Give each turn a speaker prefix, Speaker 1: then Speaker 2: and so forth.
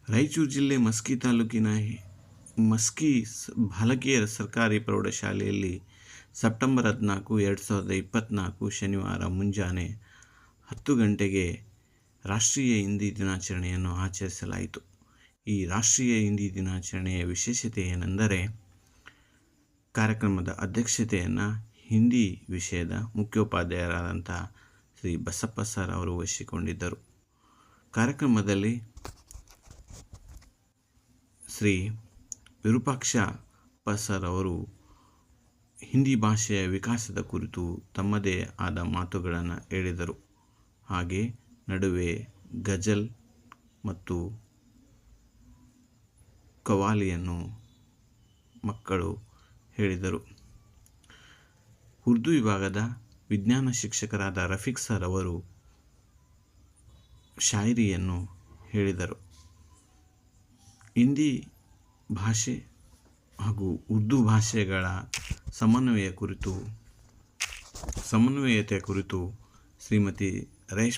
Speaker 1: ರಾಯಚೂರು ಜಿಲ್ಲೆ ಮಸ್ಕಿ ತಾಲೂಕಿನ ಮಸ್ಕಿ ಬಾಲಕಿಯರ ಸರ್ಕಾರಿ ಪ್ರೌಢಶಾಲೆಯಲ್ಲಿ ಸೆಪ್ಟೆಂಬರ್ 14, 2024 ಶನಿವಾರ ಮುಂಜಾನೆ 10 ಗಂಟೆಗೆ ರಾಷ್ಟ್ರೀಯ ಹಿಂದಿ ದಿನಾಚರಣೆಯನ್ನು ಆಚರಿಸಲಾಯಿತು. ಈ ರಾಷ್ಟ್ರೀಯ ಹಿಂದಿ ದಿನಾಚರಣೆಯ ವಿಶೇಷತೆ ಏನೆಂದರೆ, ಕಾರ್ಯಕ್ರಮದ ಅಧ್ಯಕ್ಷತೆಯನ್ನು ಹಿಂದಿ ವಿಷಯದ ಮುಖ್ಯೋಪಾಧ್ಯಾಯರಾದಂಥ ಶ್ರೀ ಬಸಪ್ಪ ಸರ್ ಅವರು ವಹಿಸಿಕೊಂಡಿದ್ದರು. ಕಾರ್ಯಕ್ರಮದಲ್ಲಿ ಶ್ರೀ ವಿರೂಪಾಕ್ಷಪ್ಪ ಸರ್ ಅವರು ಹಿಂದಿ ಭಾಷೆಯ ವಿಕಾಸದ ಕುರಿತು ತಮ್ಮದೇ ಆದ ಮಾತುಗಳನ್ನು ಹೇಳಿದರು. ಹಾಗೆ ನಡುವೆ ಗಜಲ್ ಮತ್ತು ಕವ್ವಾಲಿಯನ್ನು ಮಕ್ಕಳು ಹೇಳಿದರು. ಉರ್ದು ವಿಭಾಗದ ವಿಜ್ಞಾನ ಶಿಕ್ಷಕರಾದ ರಫೀಕ್ ಸರ್ ಅವರು ಶಾಯರಿಯನ್ನು ಹೇಳಿದರು. ಹಿಂದಿ ಭಾಷೆ ಹಾಗೂ ಉರ್ದು ಭಾಷೆಗಳ ಸಮನ್ವಯತೆ ಕುರಿತು ಶ್ರೀಮತಿ ರೇಷ್ಮಾ